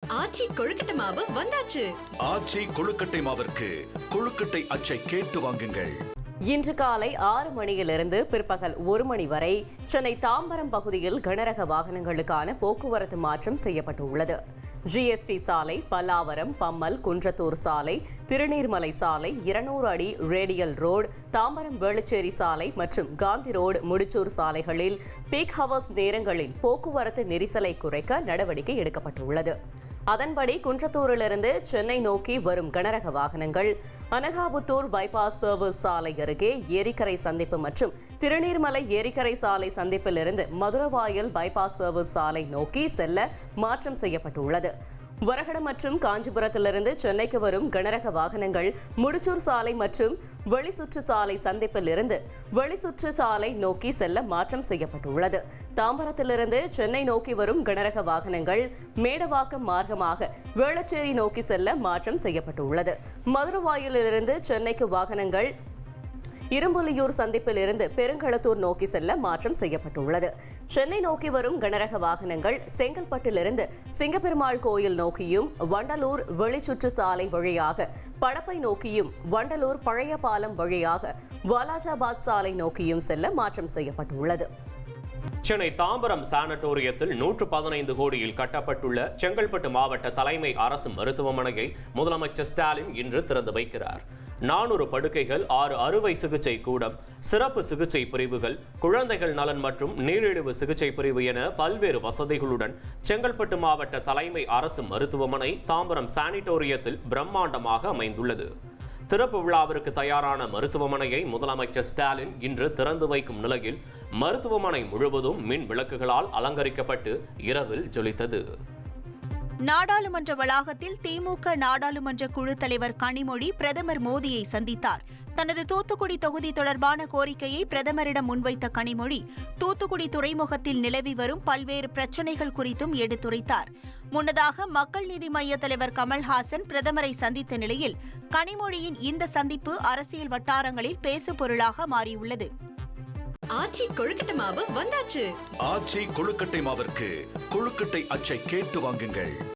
ஆச்சி கொழுக்கட்டை மாவு வந்தாச்சு. ஆச்சி கொழுக்கட்டை மாவிற்கு கொழுக்கட்டை அச்சை கேட்டு வாங்குங்கள். இன்று காலை 6 மணியிலிருந்து பிற்பகல் 1 மணி வரை சென்னை தாம்பரம் பகுதியில் கனரக வாகனங்களுக்கான போக்குவரத்து மாற்றம் செய்யப்பட்டுள்ளது. ஜிஎஸ்டி சாலை, பல்லாவரம், பம்மல், குன்றத்தூர் சாலை, திருநீர்மலை சாலை, 200 அடி ரேடியல் ரோடு, தாம்பரம் வேளச்சேரி சாலை மற்றும் காந்தி ரோடு, முடிச்சூர் சாலைகளில் பீக் ஹவர்ஸ் நேரங்களில் போக்குவரத்து நெரிசலை குறைக்க நடவடிக்கை எடுக்கப்பட்டுள்ளது. அதன்படி குன்றத்தூரிலிருந்து சென்னை நோக்கி வரும் கனரக வாகனங்கள் அனகாபுத்தூர் பைபாஸ் சர்வீஸ் சாலை அருகே ஏரிக்கரை சந்திப்பு மற்றும் திருநீர்மலை ஏரிக்கரை சாலை சந்திப்பிலிருந்து மதுரவாயல் பைபாஸ் சர்வீஸ் சாலை நோக்கி செல்ல மாற்றம் செய்யப்பட்டுள்ளது. வரகடம் மற்றும் காஞ்சிபுரத்திலிருந்து சென்னைக்கு வரும் கனரக வாகனங்கள் முடிச்சூர் சாலை மற்றும் வெளிசுற்று சாலை சந்திப்பில் இருந்து வெளிசுற்று சாலை நோக்கி செல்ல மாற்றம் செய்யப்பட்டுள்ளது. தாம்பரத்திலிருந்து சென்னை நோக்கி வரும் கனரக வாகனங்கள் மேடவாக்கம் மார்க்கமாக வேளச்சேரி நோக்கி செல்ல மாற்றம் செய்யப்பட்டுள்ளது. மதுரவாயிலிருந்து சென்னைக்கு வாகனங்கள் இரும்புலியூர் சந்திப்பில் இருந்து பெருங்களத்தூர் நோக்கி செல்ல மாற்றம் செய்யப்பட்டுள்ளது. சென்னை நோக்கி வரும் கனரக வாகனங்கள் செங்கல்பட்டிலிருந்து சிங்கப்பெருமாள் கோயில் நோக்கியும், வண்டலூர் வெளிச்சுற்று சாலை வழியாக படப்பை நோக்கியும், வண்டலூர் பழைய பாலம் வழியாக வாலாஜாபாத் சாலை நோக்கியும் செல்ல மாற்றம் செய்யப்பட்டுள்ளது. சென்னை தாம்பரம் சானட்டோரியத்தில் 115 கோடியில் கட்டப்பட்டுள்ள செங்கல்பட்டு மாவட்ட தலைமை அரசு மருத்துவமனையை முதலமைச்சர் ஸ்டாலின் இன்று திறந்து வைக்கிறார். 400 படுக்கைகள், 6 அறுவை சிகிச்சை கூடம், சிறப்பு சிகிச்சை பிரிவுகள், குழந்தைகள் நலன் மற்றும் நீரிழிவு சிகிச்சை பிரிவு என பல்வேறு வசதிகளுடன் செங்கல்பட்டு மாவட்ட தலைமை அரசு மருத்துவமனை தாம்பரம் சானிட்டோரியத்தில் பிரம்மாண்டமாக அமைந்துள்ளது. திறப்பு விழாவிற்கு தயாரான மருத்துவமனையை முதலமைச்சர் ஸ்டாலின் இன்று திறந்து வைக்கும் நிலையில் மருத்துவமனை முழுவதும் மின் விளக்குகளால் அலங்கரிக்கப்பட்டு இரவில் ஜொலித்தது. நாடாளுமன்ற வளாகத்தில் திமுக நாடாளுமன்ற குழு தலைவர் கனிமொழி பிரதமர் மோடியை சந்தித்தார். தனது தூத்துக்குடி தொகுதி தொடர்பான கோரிக்கையை பிரதமரிடம் முன்வைத்த கனிமொழி தூத்துக்குடி துறைமுகத்தில் நிலவி வரும் பல்வேறு பிரச்சினைகள் குறித்தும் எடுத்துரைத்தார். முன்னதாக மக்கள் நீதி மய்ய தலைவர் கமல்ஹாசன் பிரதமரை சந்தித்த நிலையில் கனிமொழியின் இந்த சந்திப்பு அரசியல் வட்டாரங்களில் பேசுபொருளாக மாறியுள்ளது. ஆச்சி கொழுக்கட்டை மாவு வந்தாச்சு. ஆச்சி கொழுக்கட்டை மாவிற்கு கொழுக்கட்டை அச்சை கேட்டு வாங்குங்கள்.